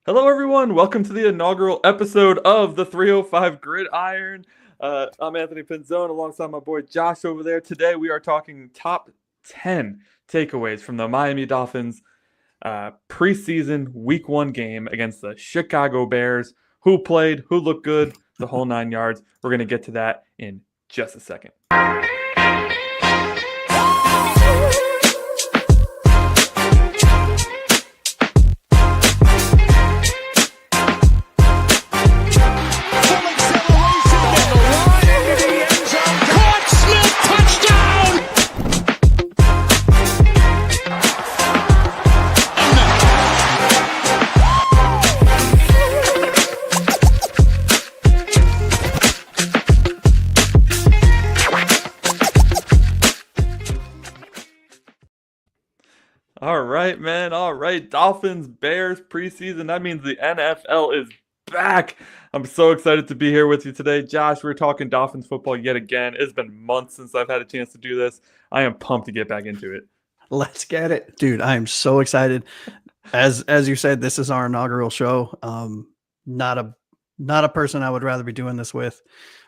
Hello, everyone. Welcome to the inaugural episode of the 305 Gridiron. I'm Anthony Pinzone alongside my boy Josh over there. Today, we are talking top 10 takeaways from the Miami Dolphins preseason week 1 game against the Chicago Bears. Who played, who looked good, the whole 9 yards. We're going to get to that in just a second. All right, man. All right. Dolphins, Bears, preseason. That means the NFL is back. I'm so excited to be here with you today. Josh, we're talking Dolphins football yet again. It's been months since I've had a chance to do this. I am pumped to get back into it. Let's get it. Dude, I am so excited. As you said, this is our inaugural show. Not a person I would rather be doing this with.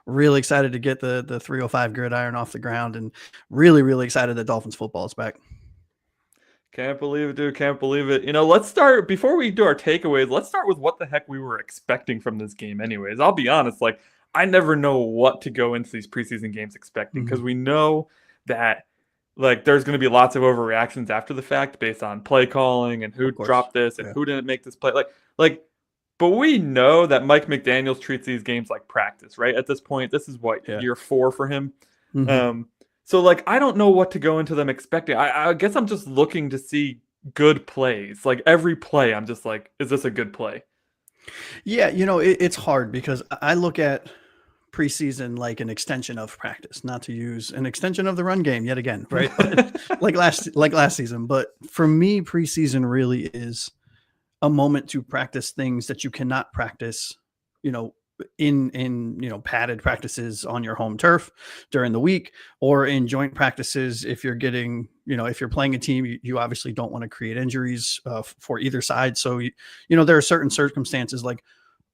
Really excited to get the 305 Gridiron off the ground, and really excited that Dolphins football is back. Can't believe it, dude. Can't believe it. Let's start, before we do our takeaways, let's start with what the heck we were expecting from this game anyways. I'll be honest, I never know what to go into these preseason games expecting, because we know that there's going to be lots of overreactions after the fact based on play calling and who dropped this and who didn't make this play. But we know that Mike McDaniels treats these games like practice, right? At this point, this is year 4 for him. So, I don't know what to go into them expecting. I guess I'm just looking to see good plays. Every play, I'm just is this a good play? Yeah, it's hard because I look at preseason like an extension of practice, not to use an extension of the run game yet again, right? like last season. But for me, preseason really is a moment to practice things that you cannot practice, in padded practices on your home turf during the week, or in joint practices. If you're getting, if you're playing a team, you obviously don't want to create injuries for either side. So, there are certain circumstances like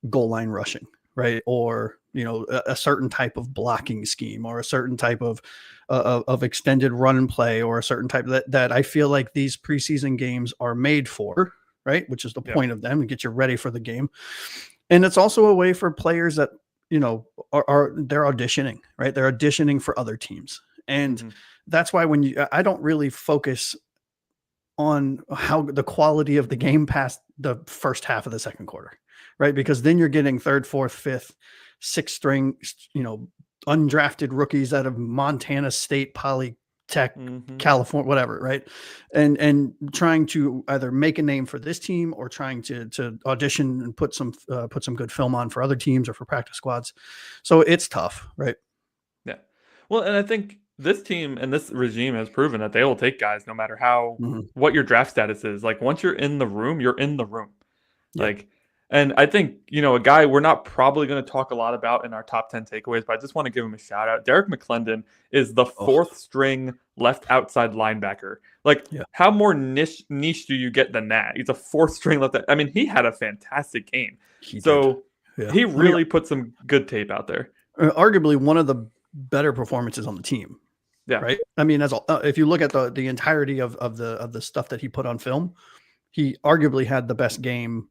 goal line rushing, right? Or, a certain type of blocking scheme, or a certain type of extended run and play, or a certain type that I feel like these preseason games are made for, right? Which is the point of them, to get you ready for the game. And it's also a way for players that, they're auditioning, right? They're auditioning for other teams. And that's why I don't really focus on how the quality of the game past the first half of the second quarter, right? Because then you're getting third, fourth, fifth, sixth string, undrafted rookies out of Montana State, Polytech, California, whatever, right? And trying to either make a name for this team, or trying to audition and put some good film on for other teams or for practice squads. So it's tough, right? Yeah. Well, and I think this team and this regime has proven that they will take guys no matter what your draft status is. Once you're in the room, you're in the room. Yeah. And I think, a guy we're not probably going to talk a lot about in our top 10 takeaways, but I just want to give him a shout out. Derek McClendon is the 4th string left outside linebacker. How more niche do you get than that? He's a 4th string left. I mean, he had a fantastic game. He really put some good tape out there. Arguably one of the better performances on the team. Yeah. Right. I mean, if you look at the entirety of the stuff that he put on film, he arguably had the best game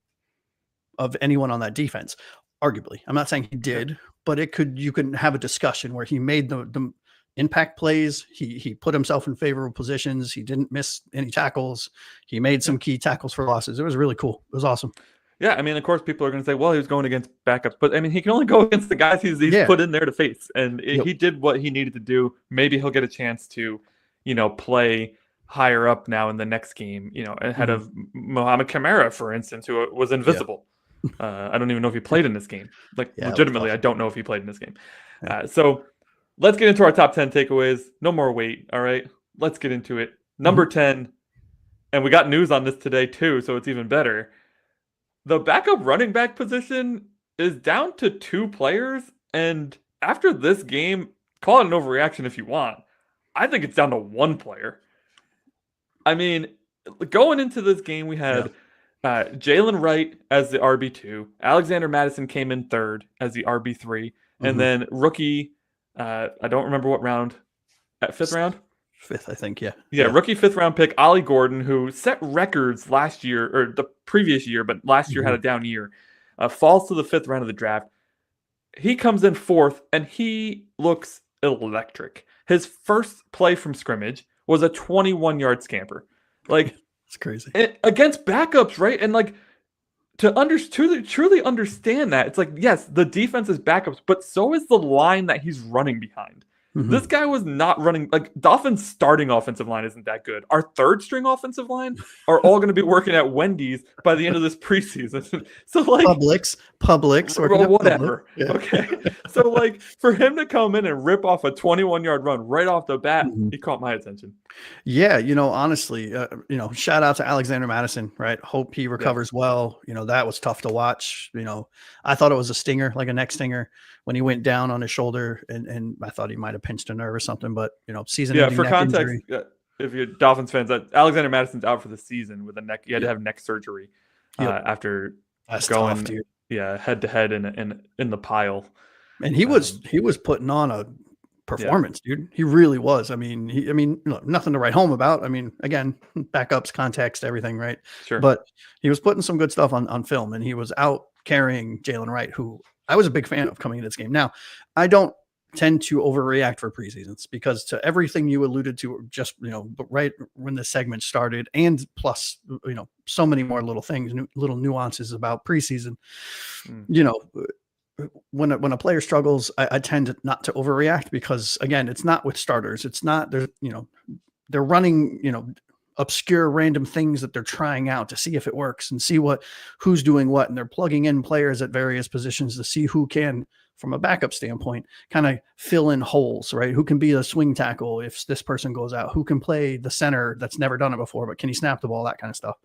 of anyone on that defense. Arguably, I'm not saying he did, but you can have a discussion where he made the impact plays. He put himself in favorable positions. He didn't miss any tackles. He made some key tackles for losses. It was really cool. It was awesome. Yeah, I mean, of course, people are going to say, well, he was going against backups. But, I mean, he can only go against the guys he's put in there to face. And he did what he needed to do. Maybe he'll get a chance to, play higher up now in the next game, ahead of Mohamed Kamara, for instance, who was invisible. I don't even know if he played in this game. Legitimately, I don't know if he played in this game. So let's get into our top 10 takeaways. No more wait, all right? Let's get into it. Number 10, and we got news on this today too, so it's even better. The backup running back position is down to 2 players, and after this game, call it an overreaction if you want. I think it's down to 1 player. I mean, going into this game, we had Jalen Wright as the RB2. Alexander Madison came in third as the RB3. And then rookie, I don't remember what round, at fifth round? Fifth, I think, yeah. Yeah, rookie fifth round pick, Ollie Gordon, who set records last year, or the previous year, but last year had a down year, falls to the fifth round of the draft. He comes in fourth, and he looks electric. His first play from scrimmage was a 21-yard scamper. Like, it's crazy. Against backups, right? And like, to truly understand that, it's like, yes, the defense is backups, but so is the line that he's running behind. This guy was not running, like, Dolphins starting offensive line isn't that good. Our third string offensive line are all going to be working at Wendy's by the end of this preseason. So like Publix or whatever. Yeah. Okay. So like, for him to come in and rip off a 21-yard run right off the bat, he caught my attention. Yeah, honestly, shout out to Alexander Madison, right? Hope he recovers well. That was tough to watch. I thought it was a stinger, like a neck stinger, when he went down on his shoulder, and I thought he might have pinched a nerve or something. But season-ending for neck context, injury. If you're Dolphins fans, Alexander Madison's out for the season with a neck. He had to have neck surgery after going head to head in the pile. And he was putting on a performance, dude. He really was. I mean, nothing to write home about. I mean, again, backups, context, everything, right? Sure. But he was putting some good stuff on film, and he was out carrying Jalen Wright, who I was a big fan of coming into this game. Now, I don't tend to overreact for preseasons, because to everything you alluded to, just right when the segment started, and plus so many more little things, little nuances about preseason. When a player struggles, I tend not to overreact, because again, it's not with starters. It's not they're running obscure random things that they're trying out to see if it works and see who's doing what, and they're plugging in players at various positions to see who can, from a backup standpoint, kind of fill in holes, right? Who can be a swing tackle if this person goes out? Who can play the center that's never done it before, but can he snap the ball? That kind of stuff.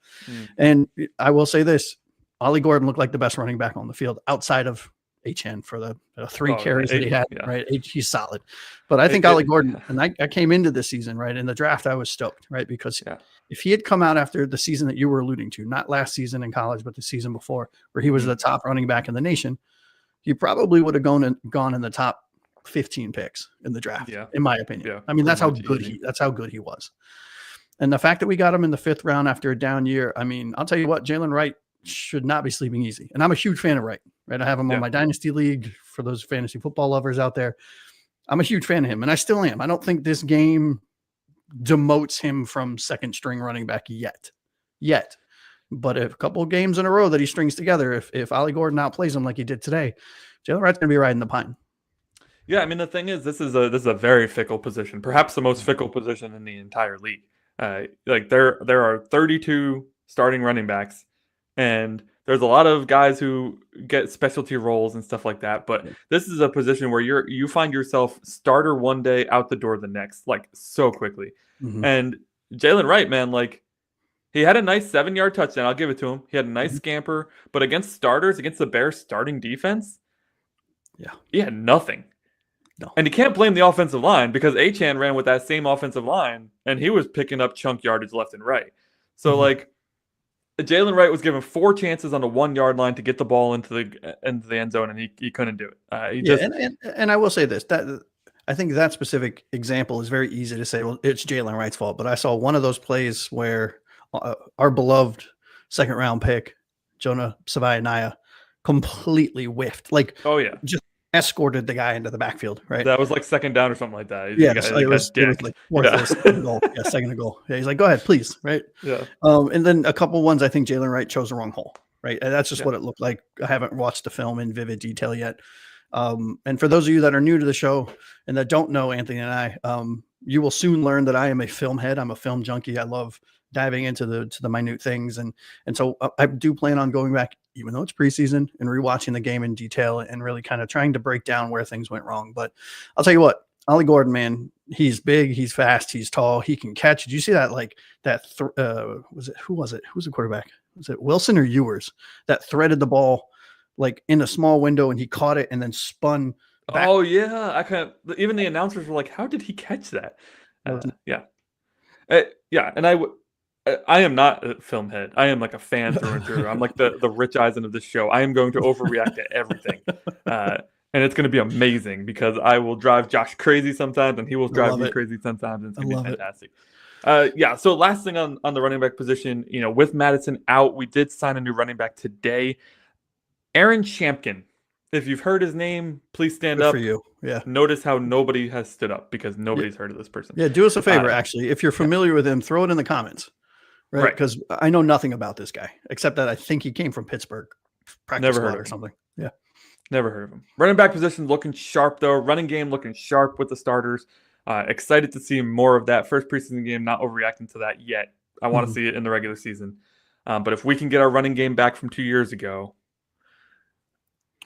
And I will say this: Ollie Gordon looked like the best running back on the field outside of HN for the 3 carries that he had, right? He's solid. But I think Ollie Gordon, and I came into this season, right? In the draft, I was stoked, right? Because if he had come out after the season that you were alluding to, not last season in college, but the season before, where he was the top running back in the nation, he probably would have gone in the top 15 picks in the draft, in my opinion. I mean, that's how good he was. And the fact that we got him in the 5th round after a down year, I mean, I'll tell you what, Jalen Wright should not be sleeping easy. And I'm a huge fan of Wright, right? I have him on my dynasty league for those fantasy football lovers out there. I'm a huge fan of him, and I still am. I don't think this game demotes him from second string running back yet. But if a couple of games in a row that he strings together, if Ollie Gordon outplays him like he did today, Jalen Wright's going to be riding the pine. Yeah, I mean, the thing is, this is a very fickle position, perhaps the most fickle position in the entire league. Like there are 32 starting running backs, and there's a lot of guys who get specialty roles and stuff like that. But this is a position where you find yourself starter one day, out the door the next, like so quickly. And Jalen Wright, man, like he had a nice 7-yard touchdown. I'll give it to him. He had a nice scamper, but against the Bears starting defense, he had nothing. No. And you can't blame the offensive line, because Achane ran with that same offensive line, and he was picking up chunk yardage left and right. So like, Jalen Wright was given 4 chances on the 1-yard line to get the ball into the end zone, and he couldn't do it. And I will say this, that I think that specific example is very easy to say, well, it's Jalen Wright's fault. But I saw one of those plays where our beloved 2nd-round pick, Jonah Savaianaya, completely whiffed. Like, just escorted the guy into the backfield, right? That was like 2nd down or something like that. It was like goal. 2nd goal. Yeah, he's like, go ahead, please, right? Yeah. And then a couple ones, I think Jalen Wright chose the wrong hole, right? And that's just what it looked like. I haven't watched the film in vivid detail yet. And for those of you that are new to the show and that don't know Anthony and I, you will soon learn that I am a film head. I'm a film junkie. I love diving into the minute things. And so I do plan on going back, even though it's preseason, and rewatching the game in detail and really kind of trying to break down where things went wrong. But I'll tell you what, Ollie Gordon, man, he's big, he's fast, he's tall, he can catch. Did you see that? Like who was it? Who's the quarterback? Was it Wilson or Ewers that threaded the ball like in a small window, and he caught it and then spun back? Oh yeah. Even the announcers were like, how did he catch that? And I am not a film head. I am like a fan through and through. I'm like the Rich Eisen of this show. I am going to overreact to everything. And it's going to be amazing because I will drive Josh crazy sometimes and he will drive me crazy sometimes. And it's going to be fantastic. So last thing on the running back position, with Madison out, we did sign a new running back today. Aaron Shampkin. If you've heard his name, please stand up. For you. Yeah. Notice how nobody has stood up because nobody's heard of this person. Yeah, do us a favor, actually. If you're familiar with him, throw it in the comments. Right? Because I know nothing about this guy, except that I think he came from Pittsburgh. Never heard or something. Yeah. Never heard of him. Running back position looking sharp, though. Running game looking sharp with the starters. Excited to see more of that. First preseason game, not overreacting to that yet. I want to see it in the regular season. But if we can get our running game back from 2 years ago,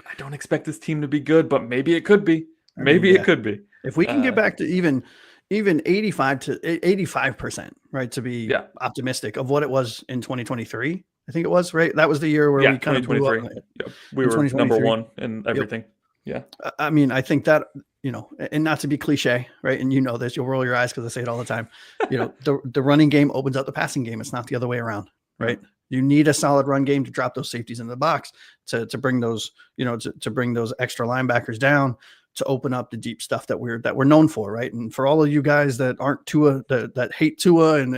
I don't expect this team to be good, but maybe it could be. It could be. If we can get back to even 85%, right, to be optimistic of what it was in 2023, I think it was, right? That was the year where we kind of blew up. Yep. We were number one in everything. Yep. Yeah. I mean, I think that, and not to be cliche, right? And this, you'll roll your eyes because I say it all the time. The running game opens up the passing game. It's not the other way around, right? You need a solid run game to drop those safeties into the box to bring those, to bring those extra linebackers down, to open up the deep stuff that we're known for, right? And for all of you guys that aren't Tua, that hate Tua and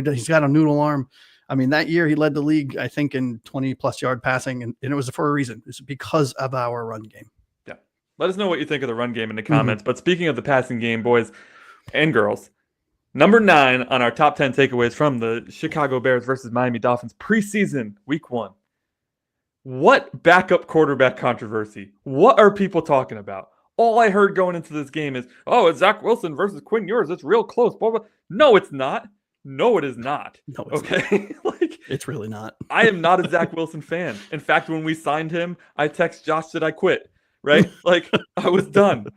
he's got a noodle arm. I mean, that year he led the league, I think, in 20+ yard passing, and it was for a reason. It's because of our run game. Yeah. Let us know what you think of the run game in the comments. But speaking of the passing game, boys and girls, number 9 on our top 10 takeaways from the Chicago Bears versus Miami Dolphins preseason week 1. What backup quarterback controversy? What are people talking about? All I heard going into this game is, it's Zach Wilson versus Quinn Ewers. It's real close. Blah, blah. No, it's not. No, it is not. No, it's okay. Not. It's really not. I am not a Zach Wilson fan. In fact, when we signed him, I text Josh that I quit. Right? I was done.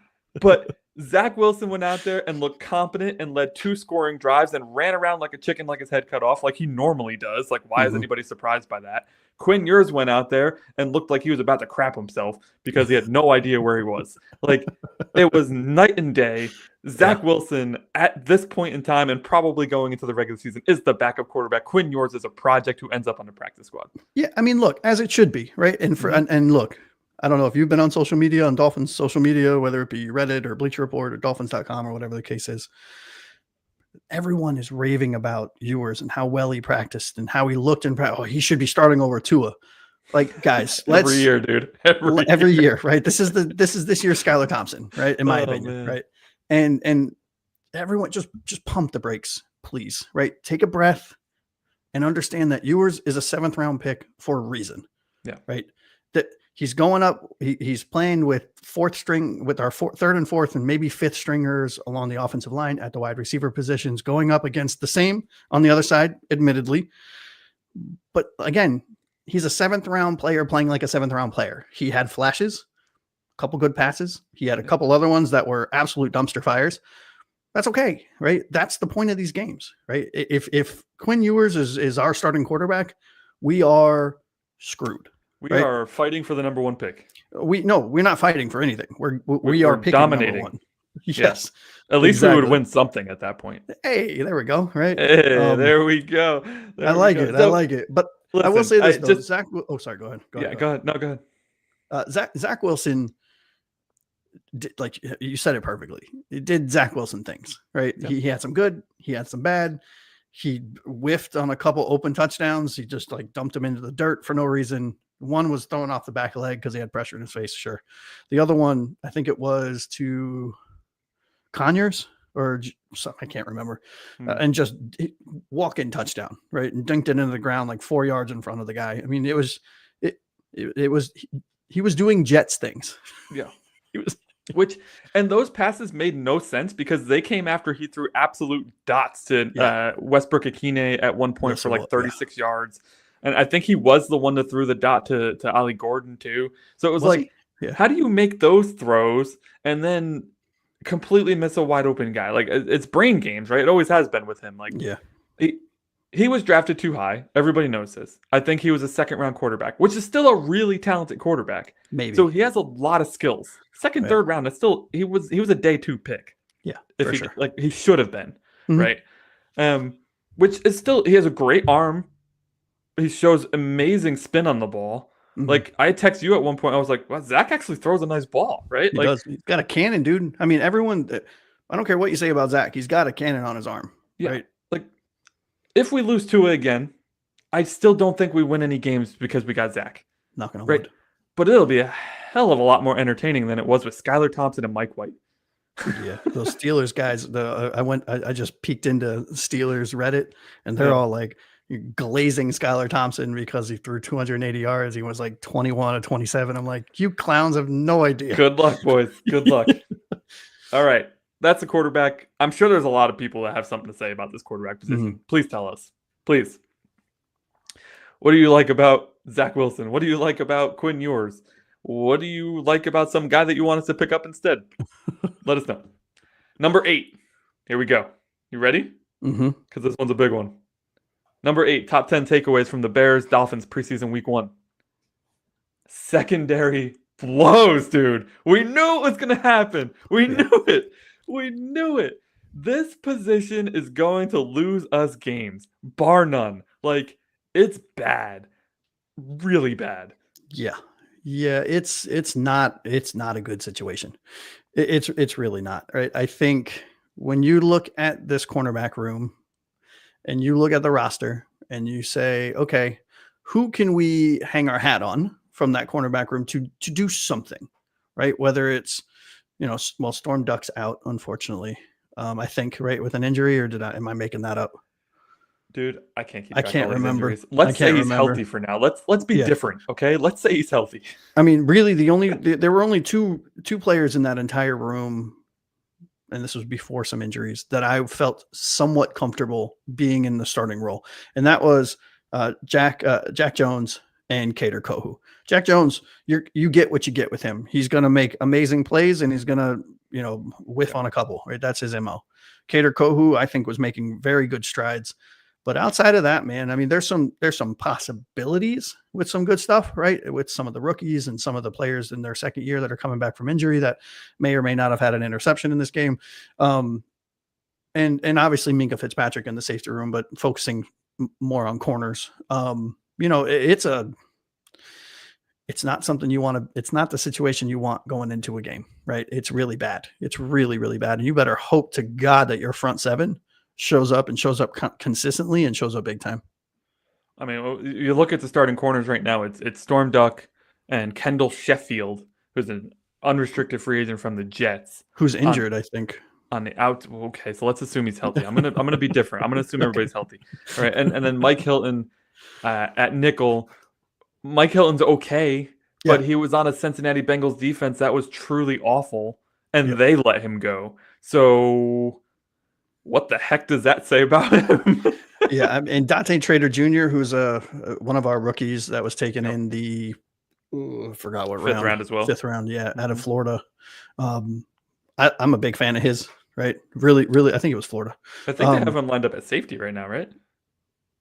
But Zach Wilson went out there and looked competent and led 2 scoring drives and ran around like a chicken, like his head cut off, like he normally does. Why is anybody surprised by that? Quinn Ewers went out there and looked like he was about to crap himself because he had no idea where he was. It was night and day. Zach Wilson, at this point in time and probably going into the regular season, is the backup quarterback. Quinn Ewers is a project who ends up on the practice squad. Yeah, I mean, look, as it should be, right? And and look, I don't know if you've been on social media, on Dolphins social media, whether it be Reddit or Bleacher Report or Dolphins.com or whatever the case is. Everyone is raving about Ewers and how well he practiced and how he looked in practice. He should be starting over Tua. Guys, every year, dude. Every year, right? This is this year's Skylar Thompson, right? In my opinion, right? And everyone just pump the brakes, please, right? Take a breath and understand that Ewers is a 7th round pick for a reason. Yeah. Right. That he's going up. He's playing with 4th string, with our 3rd and 4th and maybe 5th stringers along the offensive line at the wide receiver positions, going up against the same on the other side, admittedly. But again, he's a 7th round player playing like a 7th round player. He had flashes, a couple good passes. He had a couple other ones that were absolute dumpster fires. That's okay, right? That's the point of these games, right? If Quinn Ewers is our starting quarterback, we are screwed. We are fighting for the number 1 pick. We're not fighting for anything. We are picking dominating. Number 1. Yes. At least we would win something at that point. Hey, there we go. Right. Hey, there we go. I like it. But listen, I will say this though. Zach. Oh, sorry. Go ahead. Go ahead. No, go ahead. Zach Wilson did, like you said it perfectly. It did Zach Wilson things, right? Yeah. He had some good. He had some bad. He whiffed on a couple open touchdowns. He just dumped him into the dirt for no reason. One was thrown off the back of the leg because he had pressure in his face. Sure. The other one, I think it was to Conyers or something, I can't remember. And just walk-in touchdown, right? And dunked it into the ground 4 yards in front of the guy. I mean, he was doing Jets things. Yeah. He was. And those passes made no sense because they came after he threw absolute dots to Westbrook-Akine at one point for 36 yards. And I think he was the one that threw the dot to Ollie Gordon too. So it was how do you make those throws and then completely miss a wide open guy? It's brain games, right? It always has been with him. He was drafted too high. Everybody knows this. I think he was a 2nd round quarterback, which is still a really talented quarterback. Maybe. So he has a lot of skills. 2nd, 3rd round. That's still he was a day 2 pick. Yeah, if he should have been, right? which is still, he has a great arm. He shows amazing spin on the ball. Mm-hmm. Like, I text you at one point, I was like, well, Zach actually throws a nice ball, right? He does. He's got a cannon, dude. I mean, everyone, I don't care what you say about Zach. He's got a cannon on his arm, right? Like, if we lose Tua again, I still don't think we win any games because we got Zach. Not going to win. But it'll be a hell of a lot more entertaining than it was with Skylar Thompson and Mike White. Yeah, those Steelers guys. I just peeked into Steelers Reddit, and they're all like glazing Skylar Thompson because he threw 280 yards. He was like 21 or 27. I'm like, you clowns have no idea. Good luck, boys. Good luck. All right, that's the quarterback. I'm sure there's a lot of people that have something to say about this quarterback position. Mm-hmm. Please tell us. Please. What do you like about Zach Wilson? What do you like about Quinn Ewers? What do you like about some guy that you want us to pick up instead? Let us know. Number 8. Here we go. You ready? Mm-hmm. Because this one's a big one. Number 8, top 10 takeaways from the Bears Dolphins preseason week 1. Secondary blows, dude. We knew it was going to happen. We knew it. We knew it. This position is going to lose us games, bar none. Like, it's bad. Really bad. Yeah. Yeah, it's not a good situation. It's really not, right? I think when you look at this cornerback room and you look at the roster and you say, okay, who can we hang our hat on from that cornerback room to do something, right? Whether it's, Storm Duck's out, unfortunately, I think, right, with an injury, or am I making that up? Dude, I can't keep. I can't remember. Let's say he's healthy for now. Let's be different, okay? Let's say he's healthy. I mean, really, there were only two players in that entire room, and this was before some injuries, that I felt somewhat comfortable being in the starting role, and that was Jack Jones and Kader Kohou. Jack Jones, you get what you get with him. He's going to make amazing plays, and he's going to whiff on a couple. Right, that's his MO. Kader Kohou, I think, was making very good strides. But outside of that, man, I mean, there's some possibilities with some good stuff, right? With some of the rookies and some of the players in their second year that are coming back from injury that may or may not have had an interception in this game. And obviously Minkah Fitzpatrick in the safety room, but focusing more on corners. It's not something you want to, it's not the situation you want going into a game, right? It's really bad. It's really, really bad. And you better hope to God that your front seven shows up consistently and shows up big time. I mean, you look at the starting corners right now, it's Storm Duck and Kendall Sheffield, who's an unrestricted free agent from the Jets. Who's injured, I think. On the out. Okay, so let's assume he's healthy. I'm gonna be different. I'm gonna assume everybody's healthy. All right, and then Mike Hilton at nickel. Mike Hilton's okay, but he was on a Cincinnati Bengals defense that was truly awful, and they let him go. So what the heck does that say about him? Yeah, and Dante Trader Jr., who's one of our rookies that was taken in the I forgot what fifth round as well. Fifth round, out of Florida. I'm a big fan of his. Right, really, really. I think it was Florida. I think they have him lined up at safety right now, right?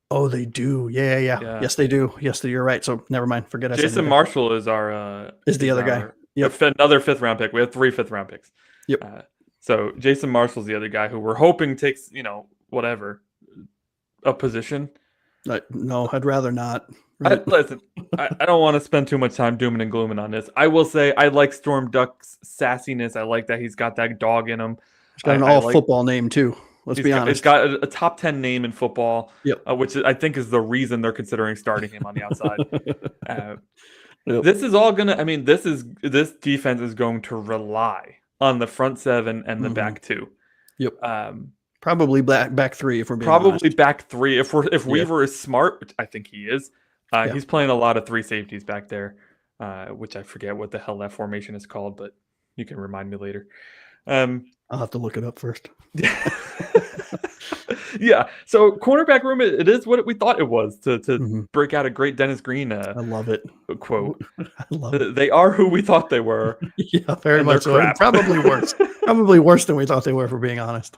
Oh, they do. Yeah. Yes, they do. Yes, you're right. So never mind. Forget. Jason Marshall is our the other guy. Yep, another 5th round pick. We have 3 5th-round picks. Yep. So Jason Marshall's the other guy who we're hoping takes, whatever, a position. No, I'd rather not. Right? Listen, I don't want to spend too much time dooming and glooming on this. I will say I like Storm Duck's sassiness. I like that he's got that dog in him. He's got an football name too. Let's be honest. He's got a top 10 name in football, which I think is the reason they're considering starting him on the outside. This is all gonna. I mean, this defense is going to rely on the front 7 and the back 2. Yep. Probably back 3 if we're being honest. Back 3 if Weaver is smart, which I think he is. He's playing a lot of 3 safeties back there, which I forget what the hell that formation is called, but you can remind me later. I'll have to look it up first. Yeah. So cornerback room, it is what we thought it was to break out a great Dennis Green. I love it. Quote. I love it. They are who we thought they were. Yeah, very much so. Probably worse. Probably worse than we thought they were, for being honest.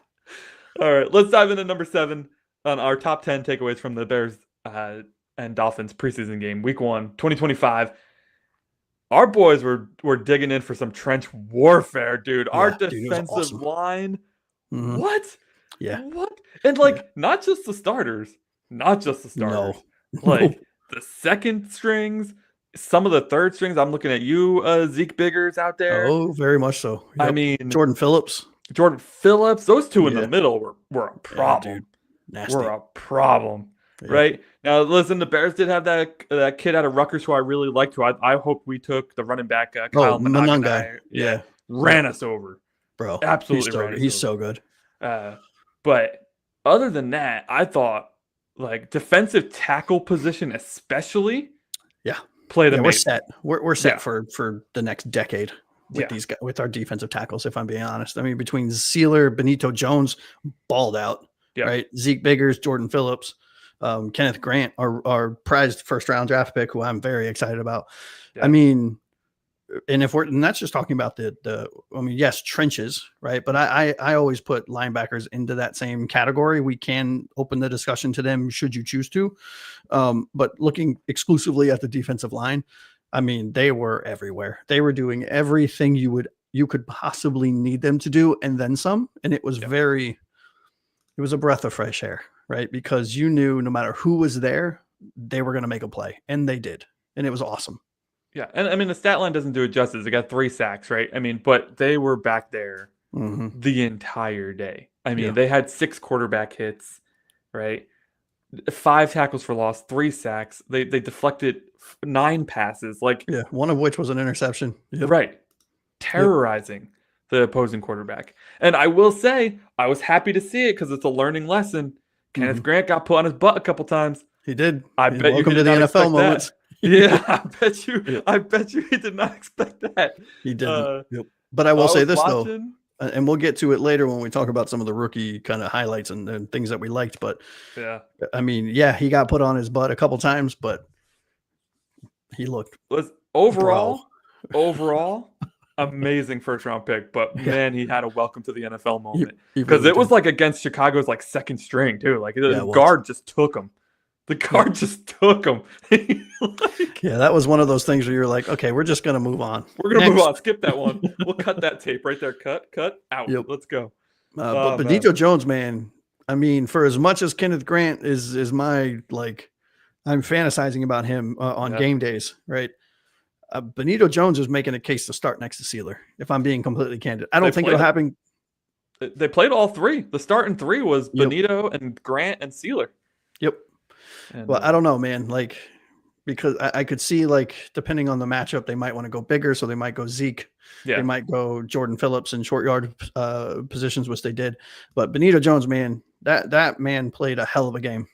All right. Let's dive into number 7 on our top 10 takeaways from the Bears and Dolphins preseason game, week 1, 2025. Our boys were digging in for some trench warfare, dude. Our defensive line. What? Yeah. What? And like, not just the starters, not just the starters, No. like the second strings, some of the third strings. I'm looking at you, Zeke Biggers out there. Oh, very much so. Yep. I mean, Jordan Phillips. Those two in the Yeah. middle were a problem. Dude. Nasty. Were a problem. Yeah. Right now, listen, the Bears did have that kid out of Rutgers who I really liked. Who I hope we took the running back Kyle Monangai. Yeah. Ran us over, bro. Absolutely, he's so good. But other than that, I thought like defensive tackle position, especially, played amazing. We're set. We're set for the next decade with these guys, with our defensive tackles. If I'm being honest, I mean between Sealer, Benito Jones, balled out. Right, Zeke Biggers, Jordan Phillips, Kenneth Grant, our prized first-round draft pick, who I'm very excited about. Yeah. I mean, and that's just talking about yes, trenches, right? But I always put linebackers into that same category. We can open the discussion to them should you choose to. But looking exclusively at the defensive line, I mean, they were everywhere. They were doing everything you could possibly need them to do, and then some. And it was it was a breath of fresh air, right? Because you knew no matter who was there, they were going to make a play, and they did. And it was awesome. Yeah. And I mean, the stat line doesn't do it justice. They got 3 sacks, right? I mean, but they were back there the entire day. I mean, they had 6 quarterback hits, right? 5 tackles for loss, 3 sacks. They deflected 9 passes. One of which was an interception. Yep. Right. Terrorizing the opposing quarterback. And I will say, I was happy to see it because it's a learning lesson. Kenneth Grant got put on his butt a couple times. He did. I bet welcome to the NFL moments. I bet you he did not expect that. He didn't. But I will say this though, and we'll get to it later when we talk about some of the rookie kind of highlights and things that we liked. But I mean, he got put on his butt a couple times, but he looked overall amazing first round pick, but man, he had a welcome to the NFL moment because it was like against Chicago's like second string too. Like the guard just took him. The guard just took him. That was one of those things where you're like, okay, we're just gonna move on. We're gonna move on. Skip that one. We'll cut that tape right there. Cut out. Let's go. But Benito Jones, man. I mean, for as much as Kenneth Grant is my I'm fantasizing about him on game days, right? Benito Jones is making a case to start next to Sealer, if I'm being completely candid. I don't think it'll happen. They played all 3. The starting 3 was Benito and Grant and Sealer. Yep. And, I don't know, man. Because I could see, depending on the matchup, they might want to go bigger, so they might go Zeke. Yeah. They might go Jordan Phillips in short yard positions, which they did. But Benito Jones, man, that man played a hell of a game.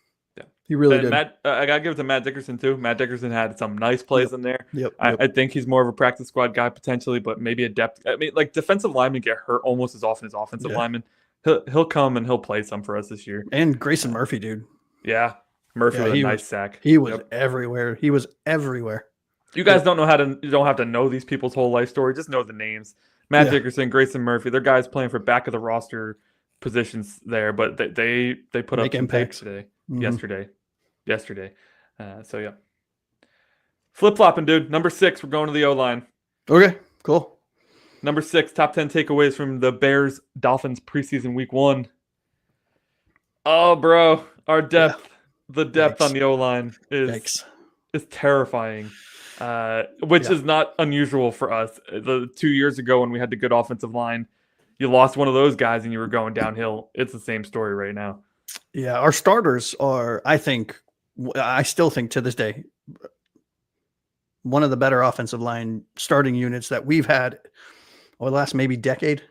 He really did. I got to give it to Matt Dickerson, too. Matt Dickerson had some nice plays in there. Yep. I think he's more of a practice squad guy potentially, but maybe a depth. I mean, defensive linemen get hurt almost as often as offensive linemen. He'll come and he'll play some for us this year. And Grayson Murphy, dude. Yeah. Murphy with a nice sack. He was everywhere. He was everywhere. You guys don't have to know these people's whole life story. Just know the names. Matt Dickerson, Grayson Murphy. They're guys playing for back of the roster positions there, but they put up some tape today. Yesterday. So flip-flopping, dude. Number 6, we're going to the O-line. Okay, cool. Number 6, top 10 takeaways from the Bears Dolphins preseason week 1. Oh, bro, our depth, the depth on the O-line is terrifying, which is not unusual for us. 2 years ago when we had the good offensive line, you lost one of those guys and you were going downhill. It's the same story right now. Yeah, our starters are, I still think to this day, one of the better offensive line starting units that we've had over the last maybe decade,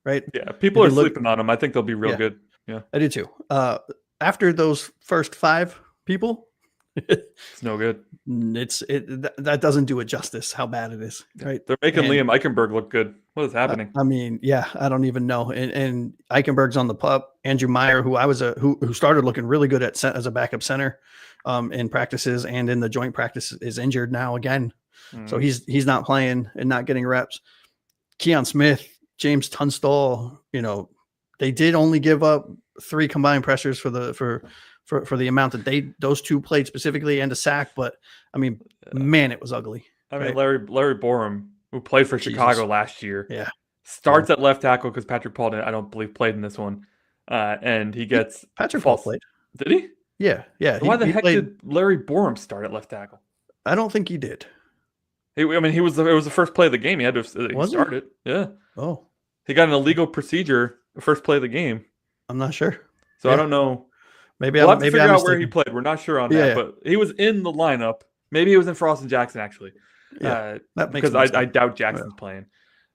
right? Yeah, people are sleeping on them. I think they'll be real good. Yeah, I do too. After those first 5 people, it's no good. That doesn't do it justice how bad it is, right? They're making Liam Eichenberg look good. What is happening? I mean, I don't even know. And Eichenberg's on the pup. Andrew Meyer, who who started looking really good as a backup center in practices and in the joint practice, is injured now again. So he's not playing and not getting reps. Keon Smith, James Tunstall, they did only give up 3 combined pressures for the amount that those 2 played specifically and a sack. But I mean, man, it was ugly. I mean, Larry Borum, who played for Chicago last year, starts at left tackle because Patrick Paul, I don't believe, played in this one. and he gets Patrick false. Paul played. Did he? Yeah. So why the heck did Larry Borum start at left tackle? I don't think he did. It was the first play of the game. He had to start it. Yeah. Oh. He got an illegal procedure first play of the game. I'm not sure. So I don't know. Maybe we'll have to figure out where he played. We're not sure on that, but he was in the lineup. Maybe he was in Frost and Jackson actually. Yeah, that makes because I doubt Jackson's playing.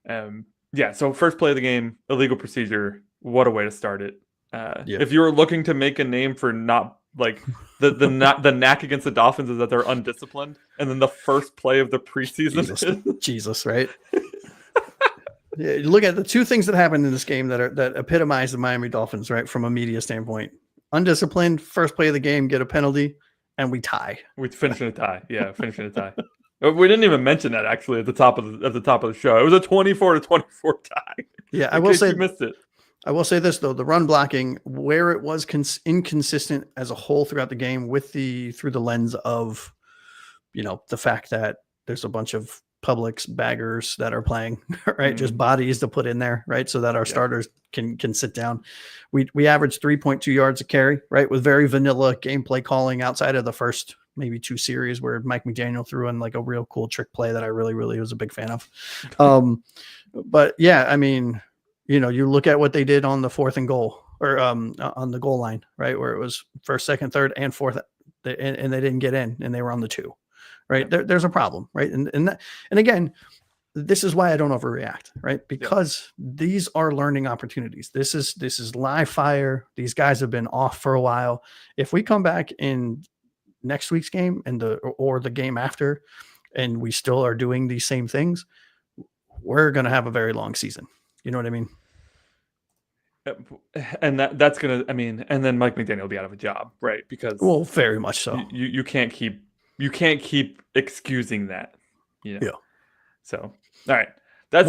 So first play of the game, illegal procedure. What a way to start it. If you were looking to make a name for not like the knack against the Dolphins is that they're undisciplined, and then the first play of the preseason. Jesus, right? Yeah, look at the two things that happened in this game that epitomize the Miami Dolphins, right? From a media standpoint, undisciplined, first play of the game, get a penalty, and we tie. We finish in a tie. Yeah, finish in a tie. We didn't even mention that actually at the top of the show. It was a 24-24 tie. Yeah, I will say you missed it. I will say this though: the run blocking, where it was inconsistent as a whole throughout the game, through the lens of, the fact that there's a bunch of Publix baggers that are playing, right? Just bodies to put in there, right? So that our starters can sit down. We averaged 3.2 yards a carry, right? With very vanilla gameplay calling outside of the first maybe 2 series where Mike McDaniel threw in like a real cool trick play that I really, really was a big fan of. But yeah, I mean, you look at what they did on the 4th and goal or on the goal line, right? Where it was 1st, 2nd, 3rd, and 4th, and they didn't get in and they were on the 2. Right. There's a problem. Right. And again, this is why I don't overreact. Right. Because these are learning opportunities. This is live fire. These guys have been off for a while. If we come back in next week's game or the game after, and we still are doing these same things, we're going to have a very long season. You know what I mean? And that's going to, and then Mike McDaniel will be out of a job. Right. Because very much so. You can't keep excusing that. Yeah. So, all right. That's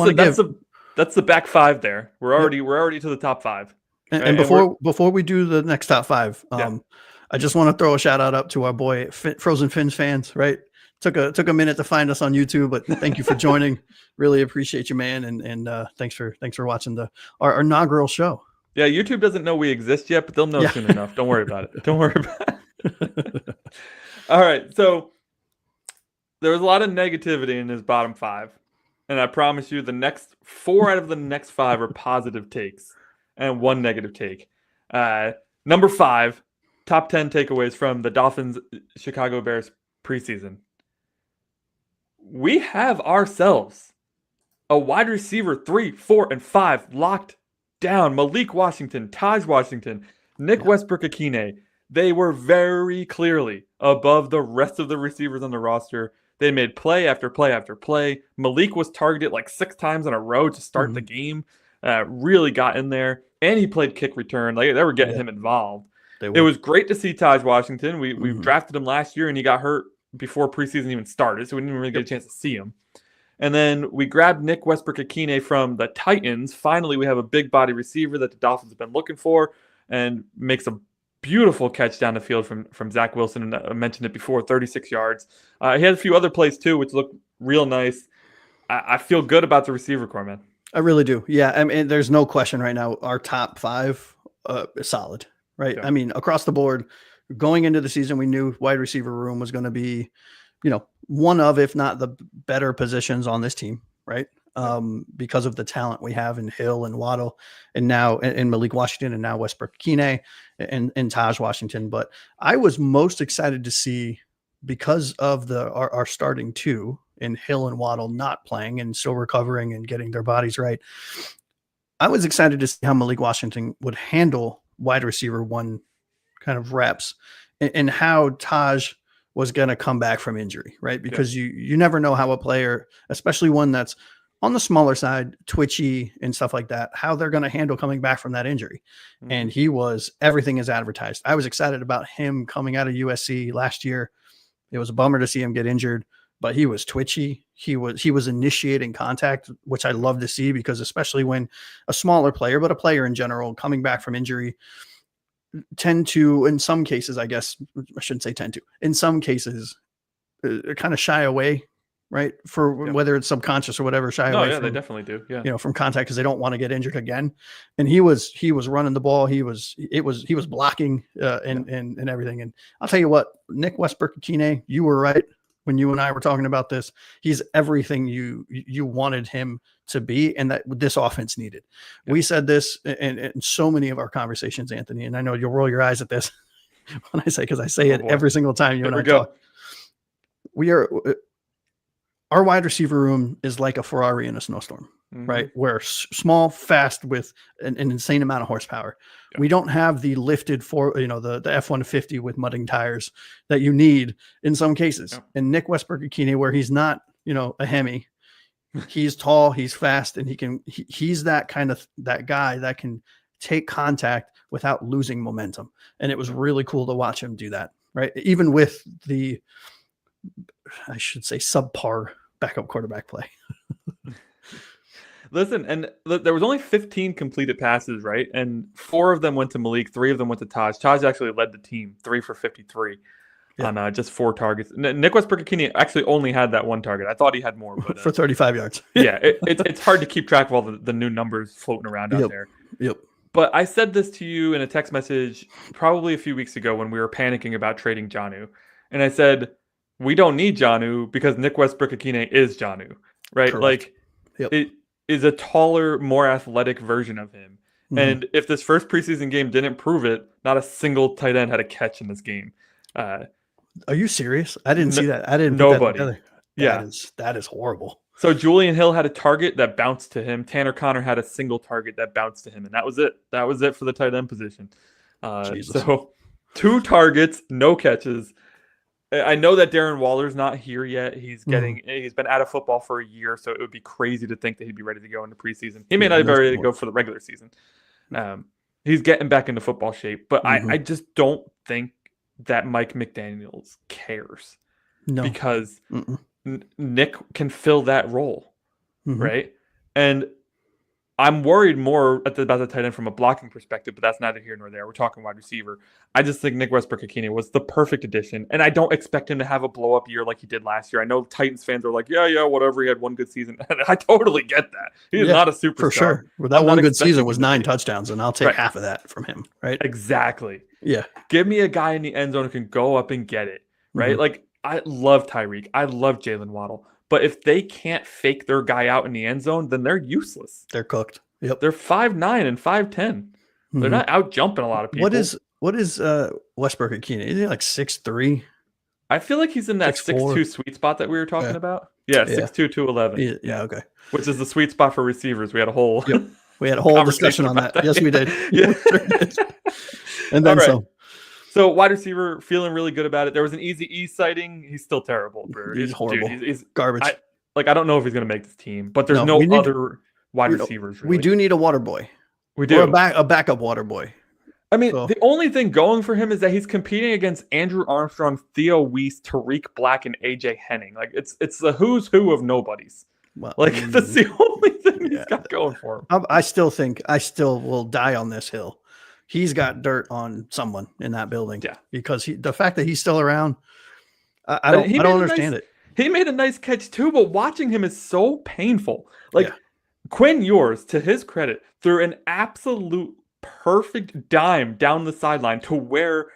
the back 5 there. We're already to the top 5. Right? And before we do the next top 5, I just want to throw a shout out up to our boy Frozen Fins fans, right? Took a minute to find us on YouTube, but thank you for joining. Really appreciate you, man. And thanks for watching our inaugural show. Yeah, YouTube doesn't know we exist yet, but they'll know soon enough. Don't worry about it. Don't worry about it. All right, so there was a lot of negativity in his bottom 5, and I promise you the next 4 out of the next 5 are positive takes and 1 negative take. Number 5, top 10 takeaways from the Dolphins Chicago Bears preseason. We have ourselves a wide receiver 3, 4, and 5 locked down. Malik Washington, Taj Washington, Nick Westbrook-Ikhine. They were very clearly above the rest of the receivers on the roster. They made play after play after play. Malik was targeted like 6 times in a row to start the game. Really got in there. And he played kick return. Like they were getting him involved. It was great to see Taj Washington. We drafted him last year and he got hurt before preseason even started. So we didn't really get a chance to see him. And then we grabbed Nick Westbrook-Ikhine from the Titans. Finally, we have a big body receiver that the Dolphins have been looking for and makes a beautiful catch down the field from Zach Wilson. And I mentioned it before, 36 yards. He had a few other plays too, which looked real nice. I feel good about the receiver core, man. I really do. Yeah. I mean, there's no question right now. Our top 5 is solid, right? Yeah. I mean, across the board, going into the season, we knew wide receiver room was going to be, one of, if not the better positions on this team, right? Because of the talent we have in Hill and Waddle and now in Malik Washington and now Westbrook-Ikhine and Taj Washington. But I was most excited to see, because of our starting 2 in Hill and Waddle not playing and still recovering and getting their bodies right. I was excited to see how Malik Washington would handle wide receiver 1 kind of reps and how Taj was going to come back from injury, right? Because you never know how a player, especially one that's on the smaller side, twitchy and stuff like that, how they're going to handle coming back from that injury. Mm-hmm. And he was everything as advertised. I was excited about him coming out of USC last year. It was a bummer to see him get injured, but he was twitchy. He was initiating contact, which I love to see, because especially when a smaller player, but a player in general coming back from injury, tend to, in some cases, I guess I shouldn't say tend to, in some cases, kind of shy away right? For whether it's subconscious or whatever, shy away from, they definitely do. Yeah. You know, from contact because they don't want to get injured again. And he was running the ball. He was blocking and everything. And I'll tell you what, Nick Westbrook-Akine, you were right when you and I were talking about this. He's everything you wanted him to be, and that this offense needed. We said this in so many of our conversations, Anthony, and I know you'll roll your eyes at this when I say, because I say it every single time you and I talk. Our wide receiver room is like a Ferrari in a snowstorm, right? We're small, fast, with an insane amount of horsepower. Yeah. We don't have the lifted the F-150 with mudding tires that you need in some cases. Yeah. And Nick Westbrook-Akine, where he's not, a Hemi, he's tall, he's fast, and he's that guy that can take contact without losing momentum. And it was really cool to watch him do that, right? Even with the, I should say, subpar backup quarterback play. Listen, and there was only 15 completed passes, right? And 4 of them went to Malik, 3 of them went to Taj. Taj actually led the team, 3 for 53 on just 4 targets. Nick Westbrook-Akine actually only had that 1 target. I thought he had more, but for 35 yards. Yeah, it's hard to keep track of all the new numbers floating around out there. Yep. But I said this to you in a text message probably a few weeks ago when we were panicking about trading Jonnu, and I said, we don't need Jonnu because Nick Westbrook-Akine is Jonnu, right? Correct. Like, it is a taller, more athletic version of him. Mm-hmm. And if this first preseason game didn't prove it, not a single tight end had a catch in this game. Are you serious? I didn't see that. I didn't. Nobody. Put that together. That is horrible. So Julian Hill had a target that bounced to him. Tanner Connor had a single target that bounced to him, and that was it. That was it for the tight end position. So 2 targets, no catches. I know that Darren Waller's not here yet. He's been out of football for a year, so it would be crazy to think that he'd be ready to go into preseason. He may not be ready to go for the regular season. He's getting back into football shape, but I just don't think that Mike McDaniels cares. No. Because Nick can fill that role, right? And I'm worried more about the tight end from a blocking perspective, but that's neither here nor there. We're talking wide receiver. I just think Nick Westbrook-Akine was the perfect addition, and I don't expect him to have a blow-up year like he did last year. I know Titans fans are like, yeah, whatever, he had 1 good season. And I totally get that. He is not a superstar. For sure. Well, that 1 good season was 9 touchdowns, and I'll take half of that from him, right? Exactly. Yeah. Give me a guy in the end zone who can go up and get it, right? Like, I love Tyreek. I love Jalen Waddle. But if they can't fake their guy out in the end zone, then they're useless. They're cooked. Yep. They're 5'9" and 5'10". They're not out jumping a lot of people. What is Westbrook-Akine? Is he like 6'3"? I feel like he's in that 6'2" sweet spot that we were talking about. Yeah, 6'2", 211. Yeah, okay. Which is the sweet spot for receivers. We had a whole discussion on that. Yes, we did. Yeah. And then So wide receiver, feeling really good about it. There was an Easy E sighting. He's still terrible, bro. He's horrible. He's garbage. I don't know if he's going to make this team, but there's no other wide receivers. Really. We do need a water boy. We do. Or a backup water boy. I mean, the only thing going for him is that he's competing against Andrew Armstrong, Theo Weiss, Tariq Black, and AJ Henning. Like, it's the who's who of nobodies. Well, that's the only thing he's got going for him. I still will die on this hill. He's got dirt on someone in that building. Yeah. Because the fact that he's still around, I don't understand it. He made a nice catch too, but watching him is so painful. Quinn Ewers, to his credit, threw an absolute perfect dime down the sideline to where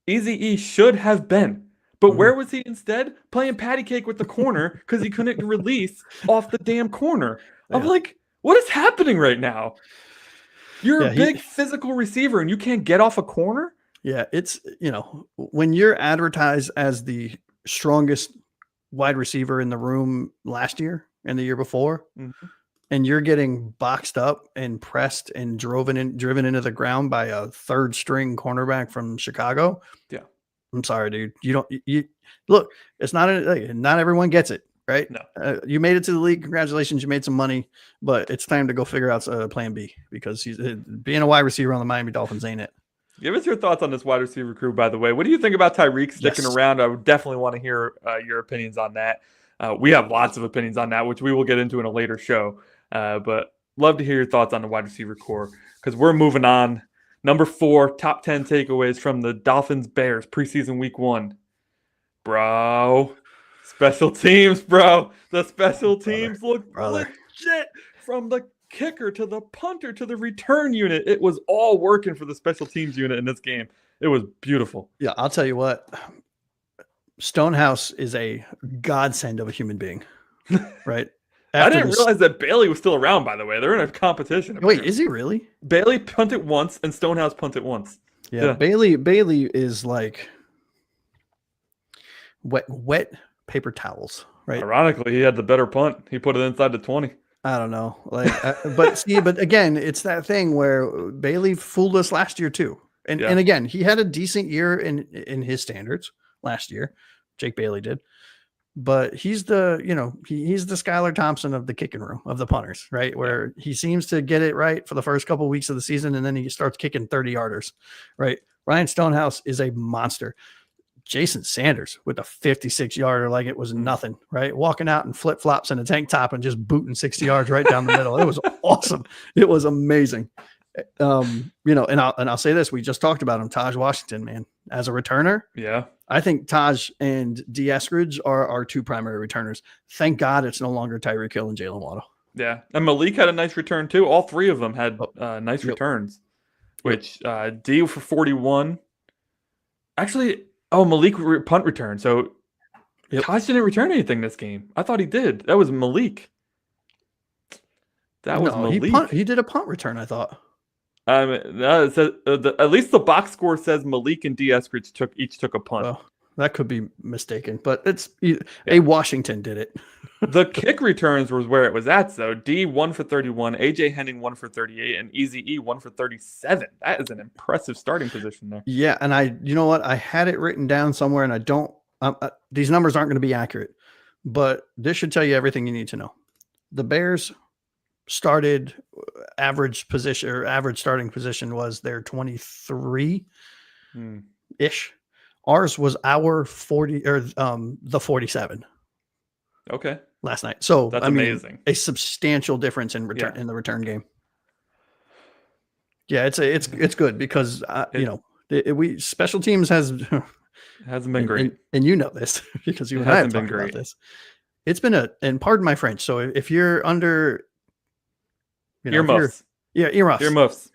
Eazy-E should have been. But where was he instead? Playing patty cake with the corner because he couldn't release off the damn corner. I'm like, what is happening right now? You're a big physical receiver and you can't get off a corner? Yeah, it's, when you're advertised as the strongest wide receiver in the room last year and the year before, and you're getting boxed up and pressed and driven into the ground by a 3rd string cornerback from Chicago. Yeah. I'm sorry, dude. Look, it's not everyone gets it, right? No. You made it to the league. Congratulations. You made some money, but it's time to go figure out plan B because being a wide receiver on the Miami Dolphins ain't it. Give us your thoughts on this wide receiver crew, by the way. What do you think about Tyreek sticking around? I would definitely want to hear your opinions on that. We have lots of opinions on that, which we will get into in a later show. But love to hear your thoughts on the wide receiver core because we're moving on. Number 4, top 10 takeaways from the Dolphins Bears preseason week 1. Bro, Special teams, bro. The special teams look legit from the kicker to the punter to the return unit. It was all working for the special teams unit in this game. It was beautiful. Yeah, I'll tell you what. Stonehouse is a godsend of a human being, right? I didn't realize that Bailey was still around, by the way. They're in a competition. Wait, is he really? Bailey punted once and Stonehouse punted once. Yeah. Bailey is like wet paper towels, right? Ironically, he had the better punt. He put it inside the 20. I don't know. But again, it's that thing where Bailey fooled us last year too. And again, he had a decent year in his standards last year. Jake Bailey did. But he's the Skylar Thompson of the kicking room of the punters, right? Where he seems to get it right for the first couple of weeks of the season, and then he starts kicking 30-yarders, right? Ryan Stonehouse is a monster. Jason Sanders with a 56-yarder like it was nothing, right? Walking out in flip-flops and a tank top and just booting 60 yards right down the middle. It was awesome. It was amazing. And I'll say this, we just talked about him, Taj Washington, man, as a returner. Yeah. I think Taj and D. Eskridge are our two primary returners. Thank God it's no longer Tyreek Hill and Jalen Waddle. Yeah. And Malik had a nice return too. All three of them had nice returns, which D for 41. Actually, Malik punt return. So Taj didn't return anything this game. I thought he did. That was Malik. Malik. He did a punt return, I thought. It says, at least the box score says Malik and D. Eskridge each took a punt. Well, that could be mistaken, but a Washington did it. The kick returns was where it was at, though. D 1 for 31, AJ Henning 1 for 38, and Eazy-E 1 for 37. That is an impressive starting position there. Yeah, and you know what? I had it written down somewhere, and I don't. These numbers aren't going to be accurate, but this should tell you everything you need to know. The Bears started average starting position was their 23 ish. Ours was our 40 or the 47. Okay. Last night. So that's amazing. A substantial difference in return in the return game. Yeah, it's good because we special teams hasn't been great. And you know this because you and I have talked about this. It's been and pardon my French. So if you're under earmuffs. Earmuffs.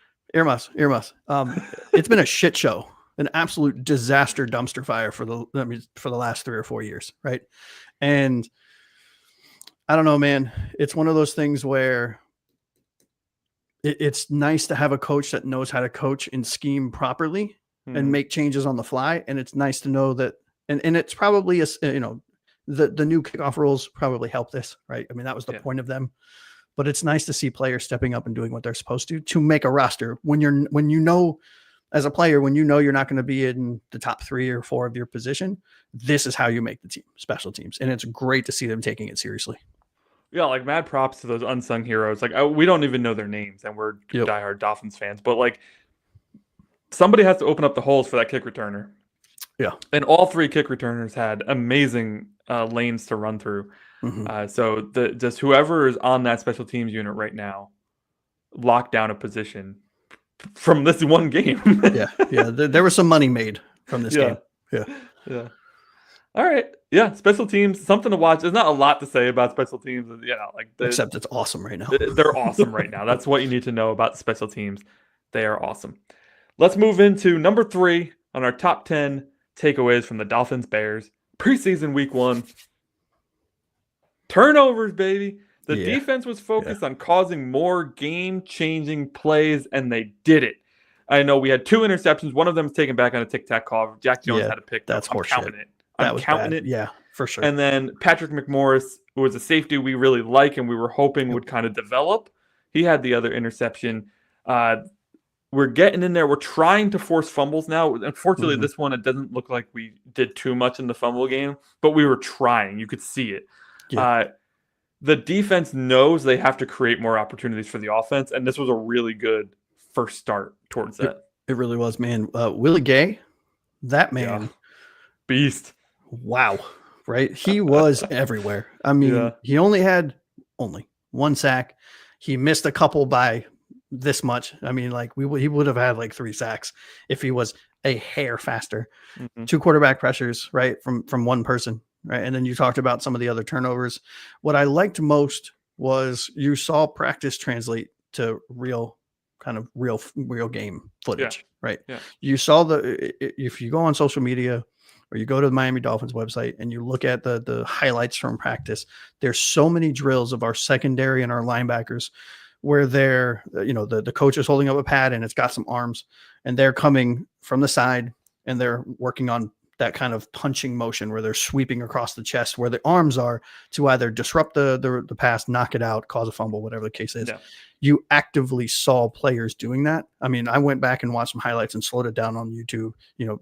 It's been a shit show, an absolute disaster dumpster fire for the last 3 or 4 years, right? And I don't know, man. It's one of those things where it's nice to have a coach that knows how to coach and scheme properly and make changes on the fly. And it's nice to know that, and it's probably the new kickoff rules probably help this, right? I mean, that was the point of them. But it's nice to see players stepping up and doing what they're supposed to make a roster when you know, as a player, when you know you're not going to be in the top 3 or 4 of your position, this is how you make the team, special teams. And it's great to see them taking it seriously. Yeah, like mad props to those unsung heroes. Like we don't even know their names and we're diehard Dolphins fans, but like somebody has to open up the holes for that kick returner. Yeah. And all 3 kick returners had amazing lanes to run through. Mm-hmm. So just whoever is on that special teams unit right now, lock down a position from this one game. Yeah. There was some money made from this game. Yeah. All right. Yeah. Special teams, something to watch. There's not a lot to say about special teams. Except it's awesome right now. They're awesome right now. That's what you need to know about special teams. They are awesome. Let's move into number 3 on our top 10 takeaways from the Dolphins Bears preseason week 1. Turnovers, baby. The defense was focused on causing more game-changing plays, and they did it. I know we had 2 interceptions. One of them was taken back on a tic-tac call. Jack Jones had a pick. That's horseshit. I'm counting it. Yeah, for sure. And then Patrick McMorris, who was a safety we really like and we were hoping would kind of develop, he had the other interception. We're getting in there. We're trying to force fumbles now. Unfortunately, this one, it doesn't look like we did too much in the fumble game, but we were trying. You could see it. Yeah. The defense knows they have to create more opportunities for the offense, and this was a really good first start towards that. It really was, man. Willie Gay, that man. Beast. Wow. Right? He was everywhere. I mean, he only had 1 sack. He missed a couple by this much. I mean, like he would have had like 3 sacks if he was a hair faster. 2 quarterback pressures, right? From one person. right? And then you talked about some of the other turnovers. What I liked most was you saw practice translate to real game footage, right? Yeah. You saw if you go on social media or you go to the Miami Dolphins website and you look at the highlights from practice, there's so many drills of our secondary and our linebackers where they're, the coach is holding up a pad and it's got some arms and they're coming from the side and they're working on that kind of punching motion where they're sweeping across the chest where the arms are to either disrupt the pass, knock it out, cause a fumble, whatever the case is. Yeah. You actively saw players doing that. I mean, I went back and watched some highlights and slowed it down on YouTube,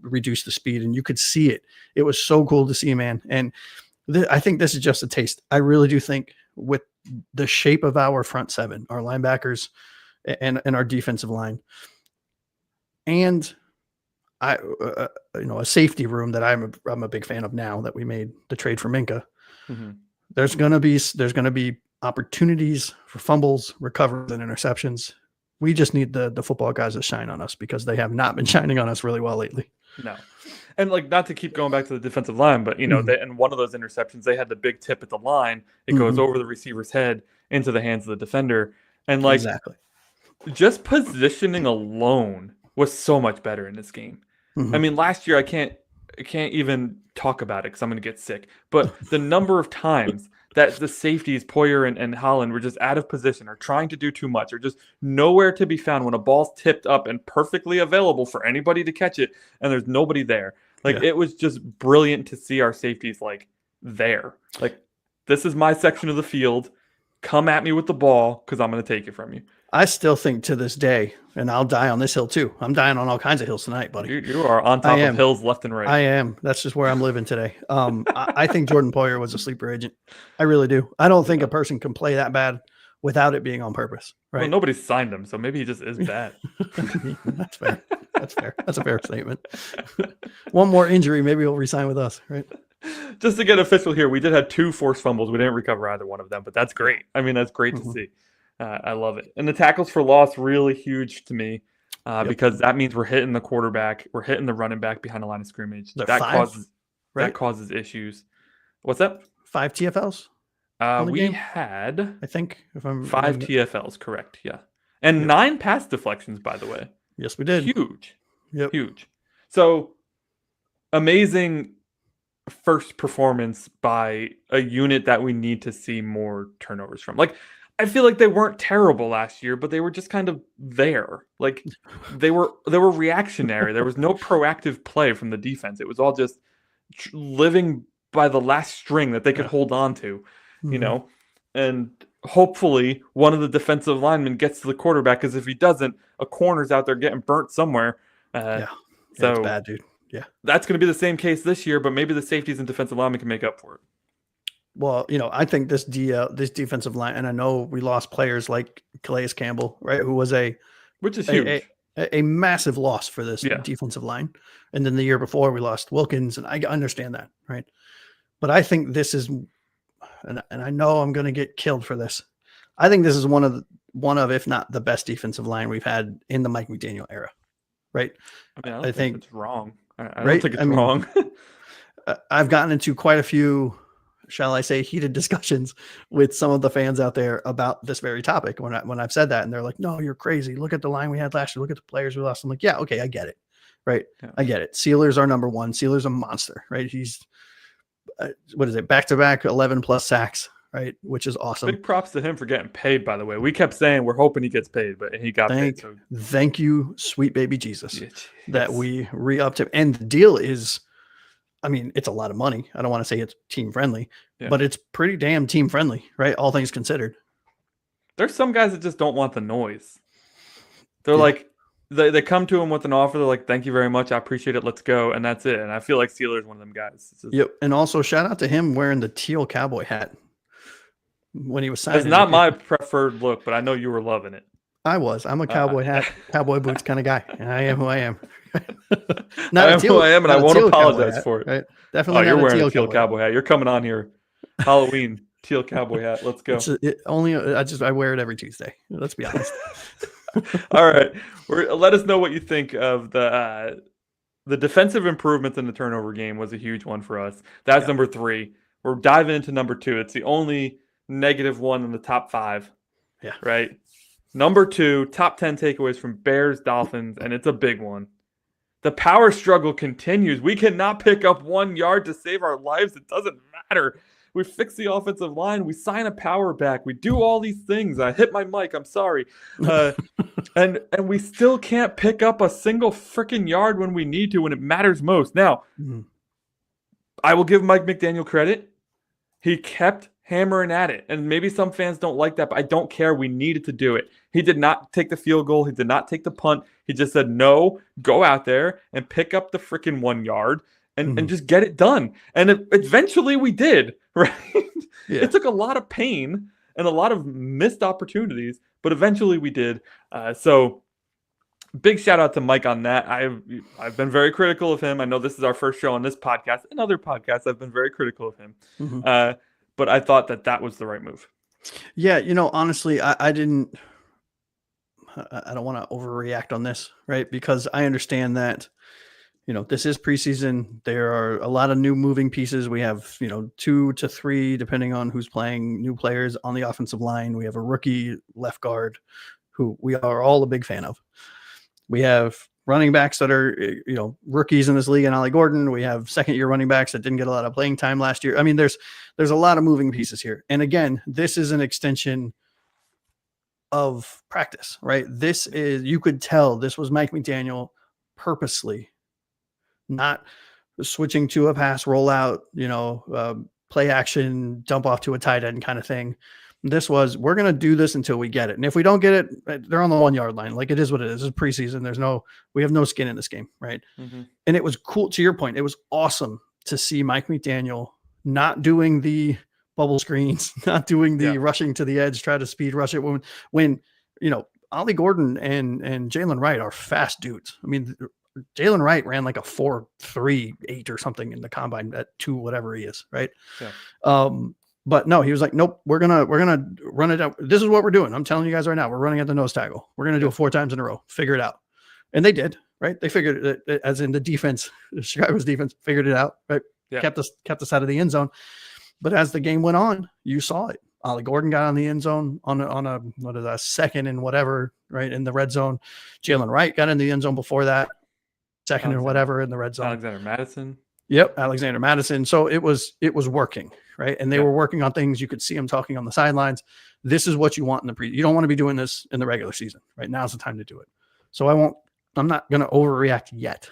reduced the speed, and you could see it. It was so cool to see, man. And I think this is just a taste. I really do think with the shape of our front seven, our linebackers and our defensive line, and a safety room that I'm a big fan of now that we made the trade for Minka. Mm-hmm. There's gonna be opportunities for fumbles, recovers, and interceptions. We just need the football guys to shine on us because they have not been shining on us really well lately. No. And not to keep going back to the defensive line, but in one of those interceptions, they had the big tip at the line. It goes over the receiver's head into the hands of the defender. And exactly. Just positioning alone was so much better in this game. Mm-hmm. I mean, last year I can't even talk about it because I'm going to get sick. But the number of times that the safeties, Poyer and Holland, were just out of position or trying to do too much or just nowhere to be found when a ball's tipped up and perfectly available for anybody to catch it and there's nobody there. It was just brilliant to see our safeties there. This is my section of the field. Come at me with the ball because I'm going to take it from you. I still think to this day, and I'll die on this hill too. I'm dying on all kinds of hills tonight, buddy. You are on top of hills left and right. I am. That's just where I'm living today. I think Jordan Poyer was a sleeper agent. I really do. I don't think a person can play that bad without it being on purpose. Right? Well, nobody signed him, so maybe he just is bad. That's fair. That's fair. That's a fair statement. One more injury, maybe he'll resign with us, right? Just to get official here, we did have 2 forced fumbles. We didn't recover either one of them, but that's great. I mean, that's great to see. I love it. And the tackles for loss, really huge to me because that means we're hitting the quarterback. We're hitting the running back behind the line of scrimmage. That causes issues. What's that? 5 TFLs? We had, I think, if I'm 5 TFLs, correct. Yeah. And 9 pass deflections, by the way. Yes, we did. Huge. Yep. Huge. So amazing first performance by a unit that we need to see more turnovers from. I feel like they weren't terrible last year, but they were just kind of there. They were reactionary. There was no proactive play from the defense. It was all just living by the last string that they could hold on to, and hopefully one of the defensive linemen gets to the quarterback, because if he doesn't, a corner's out there getting burnt somewhere. So it's bad, dude. Yeah. That's going to be the same case this year, but maybe the safeties and defensive linemen can make up for it. Well, I think this defensive line, and I know we lost players like Calais Campbell, right, who was which is huge, a massive loss for this defensive line. And then the year before we lost Wilkins, and I understand that, right? But I think this is, and I know I'm going to get killed for this. I think this is one of, if not the best defensive line we've had in the Mike McDaniel era, right? I think it's wrong. I don't think it's wrong. I've gotten into quite a few, shall I say, heated discussions with some of the fans out there about this very topic when I've said that, and they're like, no, you're crazy. Look at the line we had last year. Look at the players we lost. I'm like, yeah, okay, I get it. Right. Yeah. I get it. Sealer's our number one. Sealer's a monster, right? He's back-to-back 11 plus sacks, right? Which is awesome. Big props to him for getting paid, by the way. We kept saying we're hoping he gets paid, but he got paid. So. Thank you, sweet baby Jesus, that we re-upped him. And the deal is, I mean, it's a lot of money. I don't want to say it's team friendly, but it's pretty damn team friendly, right? All things considered. There's some guys that just don't want the noise. They're like, they come to him with an offer. They're like, thank you very much. I appreciate it. Let's go. And that's it. And I feel like Steeler's one of them guys. Yep. And also shout out to him wearing the teal cowboy hat when he was signing. It's not my preferred look, but I know you were loving it. I'm a cowboy hat, cowboy boots kind of guy. And I am who I am. I am who I am, and I won't apologize for it. Right? Definitely. You're wearing a teal cowboy hat. You're coming on here. Halloween teal cowboy hat. Let's go. I wear it every Tuesday. Let's be honest. All right. Let us know what you think of the the defensive improvements in the turnover game was a huge one for us. That's number 3. We're diving into number 2. It's the only negative one in the top 5. Yeah. Right. Number 2, top 10 takeaways from Bears, Dolphins, and it's a big one. The power struggle continues. We cannot pick up 1 yard to save our lives. It doesn't matter. We fix the offensive line. We sign a power back. We do all these things. I hit my mic. I'm sorry. And we still can't pick up a single freaking yard when we need to, when it matters most. Now, I will give Mike McDaniel credit. He kept hammering at it. And maybe some fans don't like that, but I don't care. We needed to do it. He did not take the field goal. He did not take the punt. He just said, no, go out there and pick up the freaking 1 yard and just get it done. And eventually we did, right? Yeah. It took a lot of pain and a lot of missed opportunities, but eventually we did. So big shout out to Mike on that. I've been very critical of him. I know this is our first show on this podcast. In other podcasts, I've been very critical of him. But I thought that was the right move. Yeah, honestly, I don't want to overreact on this, right? Because I understand that, this is preseason. There are a lot of new moving pieces. We have, 2 to 3, depending on who's playing, new players on the offensive line. We have a rookie left guard who we are all a big fan of. We have running backs that are, rookies in this league, and Ollie Gordon. We have second-year running backs that didn't get a lot of playing time last year. I mean, there's a lot of moving pieces here. And again, this is an extension of practice, right? This is, you could tell this was Mike McDaniel purposely not switching to a pass rollout, play action, dump off to a tight end kind of thing. This was, we're going to do this until we get it. And if we don't get it, they're on the 1 yard line. Like, it is what it is. It's preseason. We have no skin in this game. Right. And it was cool. To your point, it was awesome to see Mike McDaniel not doing the bubble screens, not doing the rushing to the edge, try to speed rush it when Ollie Gordon and Jalen Wright are fast dudes. I mean, Jalen Wright ran like a 4.38 or something in the combine at 2, whatever he is. Right. Yeah. But no, he was like, nope, we're gonna run it out. This is what we're doing. I'm telling you guys right now, we're running at the nose tackle. We're gonna do it 4 times in a row. Figure it out. And they did, right? They figured it, as in the defense, Chicago's defense figured it out, right? Yeah. Kept us out of the end zone. But as the game went on, you saw it. Ollie Gordon got on the end zone on a second and whatever, right, in the red zone. Jalen Wright got in the end zone before that, second and whatever in the red zone. Alexander Madison. Yep, Alexander Madison. So it was working, right? And they were working on things. You could see them talking on the sidelines. This is what you want in the you don't want to be doing this in the regular season, right? Now's the time to do it. So I'm not going to overreact yet.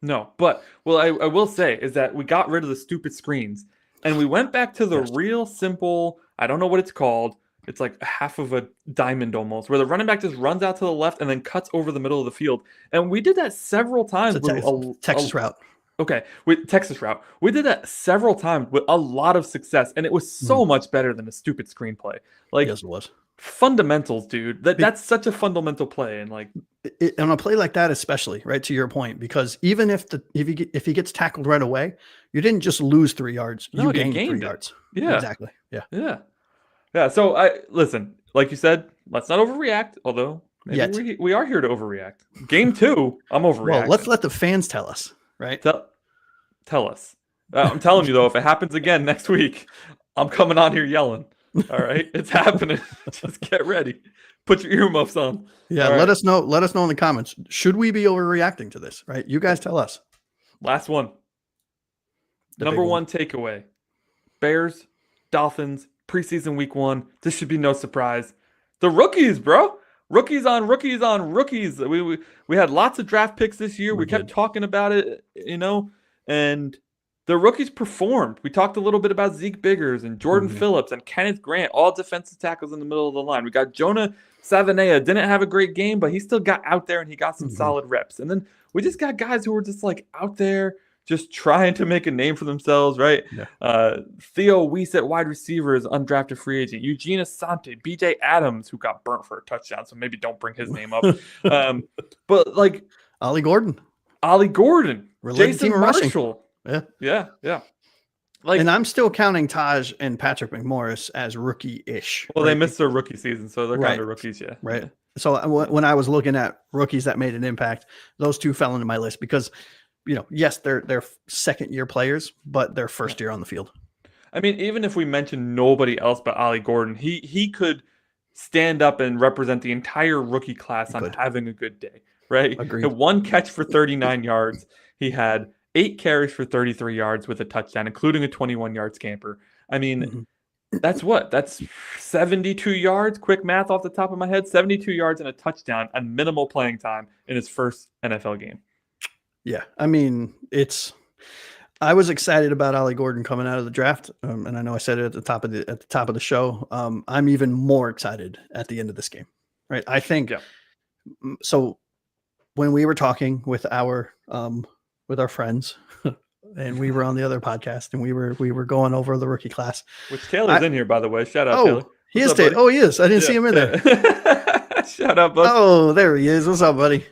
No, but I will say is that we got rid of the stupid screens and we went back to the real simple, I don't know what it's called. It's like half of a diamond almost, where the running back just runs out to the left and then cuts over the middle of the field. And we did that several times. It's Texas route. Okay, with Texas route. We did that several times with a lot of success, and it was so much better than a stupid screenplay. Like, yes, it was. Fundamentals, dude. That's such a fundamental play, and on a play like that, especially, right, to your point, because even if he gets tackled right away, you didn't just lose 3 yards. You gained 3 yards. Yeah, exactly. Yeah. So listen, like you said, let's not overreact. Although maybe we are here to overreact. Game 2, I'm overreacting. Well, let's let the fans tell us. Right. Tell us. I'm telling you, though, if it happens again next week, I'm coming on here yelling. All right. It's happening. Just get ready. Put your earmuffs on. Yeah. Let us know. Let us know in the comments. Should we be overreacting to this? Right. You guys tell us. Last one. Number one takeaway. Bears, Dolphins, preseason week 1. This should be no surprise. The rookies, bro. Rookies on rookies on rookies. We had lots of draft picks this year. We kept talking about it, and the rookies performed. We talked a little bit about Zeke Biggers and Jordan Phillips and Kenneth Grant, all defensive tackles in the middle of the line. We got Jonah Savanea. Didn't have a great game, but he still got out there and he got some solid reps. And then we just got guys who were just out there, just trying to make a name for themselves, right? Yeah. Theo Weiss at wide receiver is undrafted free agent. Eugene Asante, BJ Adams, who got burnt for a touchdown, so maybe don't bring his name up. But Ollie Gordon, Jason Marshall. Yeah. And I'm still counting Taj and Patrick McMorris as rookie-ish. Well, they missed their rookie season, so they're kind of rookies, yeah. Right. So when I was looking at rookies that made an impact, those two fell into my list because yes, they're second year players, but they're first year on the field. I mean, even if we mention nobody else but Ollie Gordon, he could stand up and represent the entire rookie class on having a good day, right? Agreed. He had 1 catch for 39 yards. He had 8 carries for 33 yards with a touchdown, including a 21-yard scamper. I mean, that's 72 yards. Quick math off the top of my head: 72 yards and a touchdown and minimal playing time in his first NFL game. Yeah, I mean, I was excited about Ollie Gordon coming out of the draft, and I know I said it at the top of the show. I'm even more excited at the end of this game, right? I think so. When we were talking with our friends, and we were on the other podcast, and we were going over the rookie class. Which Taylor's in here, by the way. Shout out, Taylor. He is Taylor. Oh, he is. I didn't see him in there. Shout out, bud. Oh, there he is. What's up, buddy?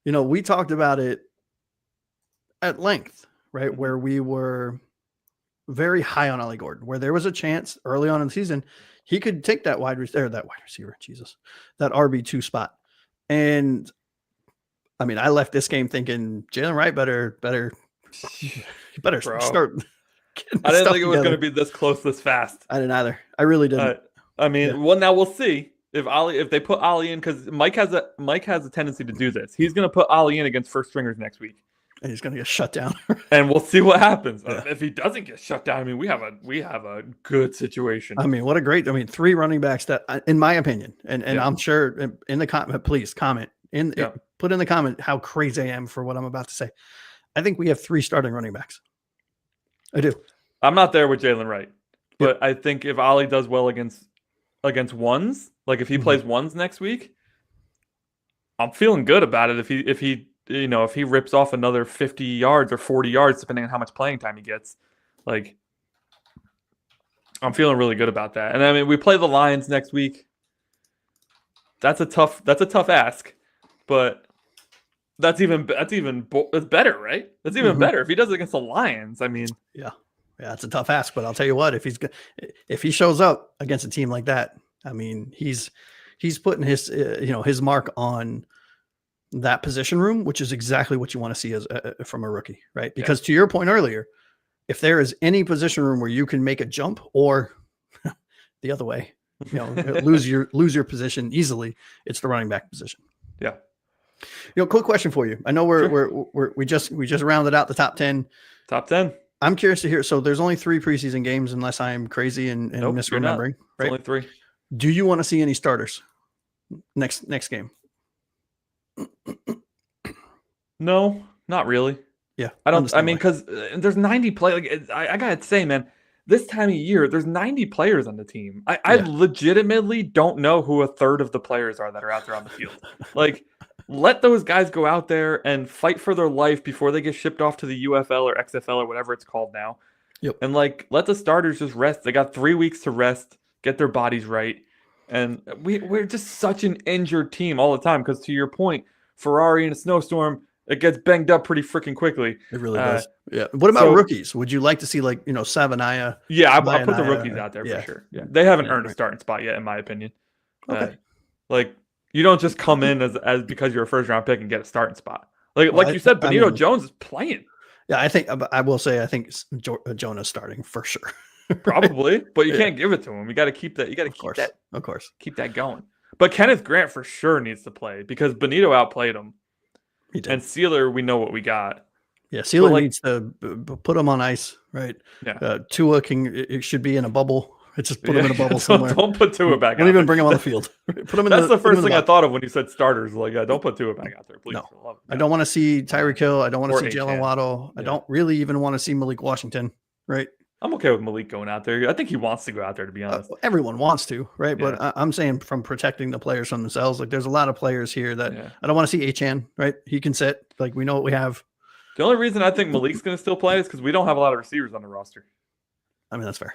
We talked about it at length, right? Where we were very high on Ollie Gordon, where there was a chance early on in the season he could take that wide receiver, that RB2 spot. And I mean, I left this game thinking Jalen Wright better start. I didn't think it was going to be this close, this fast. I didn't either. I really didn't. I mean, well, now we'll see if they put Ollie in, because Mike has a tendency to do this. He's going to put Ollie in against first stringers next week, and he's going to get shut down. And we'll see what happens. If he doesn't get shut down, I mean, we have a good situation. I mean, 3 running backs that, in my opinion, and I'm sure in the comment, please comment put in the comment how crazy I am for what I'm about to say. I think we have 3 starting running backs. I do. I'm not there with Jalen Wright, but I think if Ollie does well against ones, like if he plays ones next week, I'm feeling good about it. If he rips off another 50 yards or 40 yards, depending on how much playing time he gets, like, I'm feeling really good about that. And I mean, we play the Lions next week. That's a tough ask, but that's better, right? That's even better if he does it against the Lions. I mean, yeah, it's a tough ask, but I'll tell you what, if he shows up against a team like that, I mean, he's putting his mark on that position room, which is exactly what you want to see from a rookie, right? Because to your point earlier, if there is any position room where you can make a jump, or the other way, lose your position easily, it's the running back position. Yeah. Quick question for you. I know we just rounded out the top 10. Top 10. I'm curious to hear. So there's only 3 preseason games, unless I am crazy and misremembering. Right? Only 3. Do you want to see any starters next game? No, not really. Yeah, I don't. I mean, because there's 90 players. I gotta say, man, this time of year, there's 90 players on the team. I legitimately don't know who a third of the players are that are out there on the field. Like, let those guys go out there and fight for their life before they get shipped off to the UFL or XFL or whatever it's called now. Yep. And let the starters just rest. They got 3 weeks to rest, get their bodies right. And we're just such an injured team all the time. Because to your point, Ferrari in a snowstorm, it gets banged up pretty freaking quickly. It really does. Yeah. What about rookies? Would you like to see Savanaya? Yeah, I'll put the rookies out there for sure. Yeah, they haven't earned a starting spot yet, in my opinion. Okay. You don't just come in as because you're a first round pick and get a starting spot. Like you said, Benito Jones is playing. Yeah, I will say I think Jonah's starting for sure. Probably, but you can't give it to him. You got to keep that. You got to keep that. Of course, keep that going. But Kenneth Grant for sure needs to play because Benito outplayed him. He did. And Sealer, we know what we got. Yeah, Sealer needs to put him on ice, right? Yeah. Tua it should be in a bubble. Just put him in a bubble somewhere. Don't put Tua back. Don't even bring him on the field. Put him in. That's the first thing I thought of when you said starters. Like, don't put Tua back out there, please. No. I don't want to see Tyreek Hill. I don't want to see Jalen Waddle. I don't really even want to see Malik Washington. Right. I'm okay with Malik going out there. I think he wants to go out there, to be honest. Everyone wants to, right? Yeah. But I'm saying from protecting the players from themselves. Like, there's a lot of players here that I don't want to see Achan, right? He can sit. Like, we know what we have. The only reason I think Malik's going to still play is because we don't have a lot of receivers on the roster. I mean, that's fair.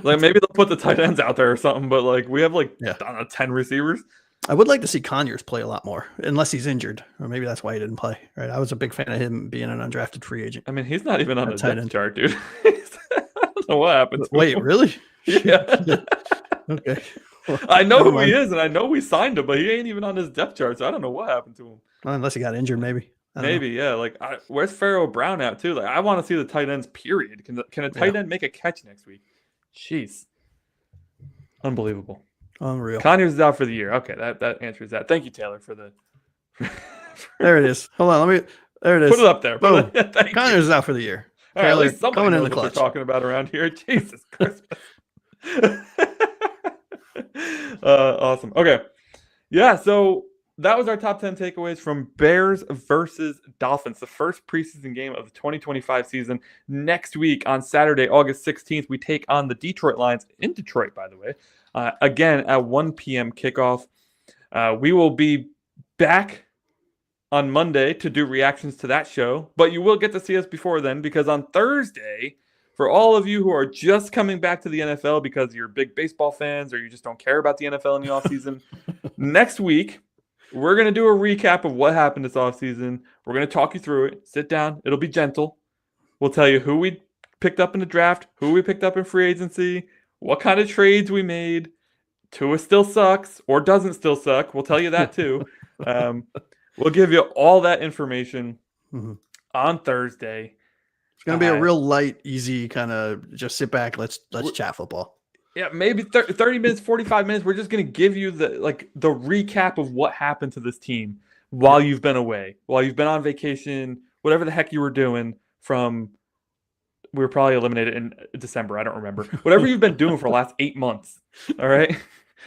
Like, maybe they'll put the tight ends out there or something, but we have 10 receivers. I would like to see Conyers play a lot more, unless he's injured, or maybe that's why he didn't play. Right? I was a big fan of him being an undrafted free agent. I mean, he's not even on the depth chart, dude. I don't know what happened to him. Wait, really? Yeah. Okay. Well, I know who he is, and I know we signed him, but he ain't even on his depth chart, so I don't know what happened to him. Well, unless he got injured, maybe. Maybe, yeah. Like, where's Pharaoh Brown at too? Like, I want to see the tight ends. Period. Can a tight end make a catch next week? Jeez, unbelievable, unreal. Conyers is out for the year. Okay, that answers that. Thank you, Taylor, for the. There it is. Hold on, there it is. Put it up there. Boom. Conyers is out for the year. All right, at least somebody knows what they're talking about around here. Jesus Christ. Awesome. Okay. Yeah, so that was our top 10 takeaways from Bears versus Dolphins, the first preseason game of the 2025 season. Next week on Saturday, August 16th, we take on the Detroit Lions in Detroit, by the way. Again, at 1 p.m. kickoff. We will be back on Monday to do reactions to that show, but you will get to see us before then, because on Thursday, for all of you who are just coming back to the NFL because you're big baseball fans or you just don't care about the NFL in the offseason, next week, we're going to do a recap of what happened this offseason. We're going to talk you through it. Sit down. It'll be gentle. We'll tell you who we picked up in the draft, who we picked up in free agency, what kind of trades we made. Tua still sucks or doesn't still suck. We'll tell you that too. We'll give you all that information on Thursday. It's going to be a real light, easy kind of just sit back. Let's chat football. Yeah, maybe 30 minutes, 45 minutes. We're just going to give you the recap of what happened to this team while you've been away, while you've been on vacation, whatever the heck you were doing from. We were probably eliminated in December. I don't remember. Whatever you've been doing for the last 8 months. All right.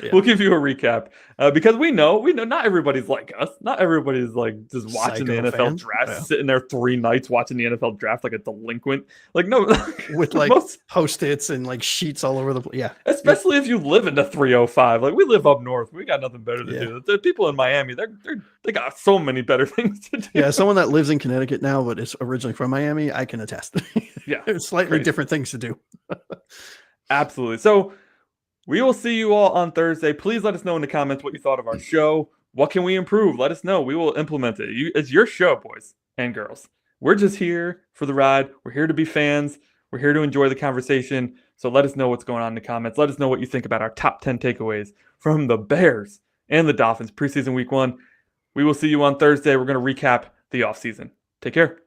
Yeah. We'll give you a recap because we know not everybody's like us. Not everybody's like just watching the NFL draft, sitting there 3 nights watching the NFL draft like a delinquent. Like no, with like Post-its and like sheets all over the place. Yeah, especially if you live in the 305. Like we live up north, we got nothing better to do. The people in Miami, they got so many better things to do. Yeah, someone that lives in Connecticut now, but is originally from Miami, I can attest. Yeah, there's slightly different things to do. Absolutely. So. We will see you all on Thursday. Please let us know in the comments what you thought of our show. What can we improve? Let us know. We will implement it. It's your show, boys and girls. We're just here for the ride. We're here to be fans. We're here to enjoy the conversation. So let us know what's going on in the comments. Let us know what you think about our top 10 takeaways from the Bears and the Dolphins preseason week 1. We will see you on Thursday. We're going to recap the offseason. Take care.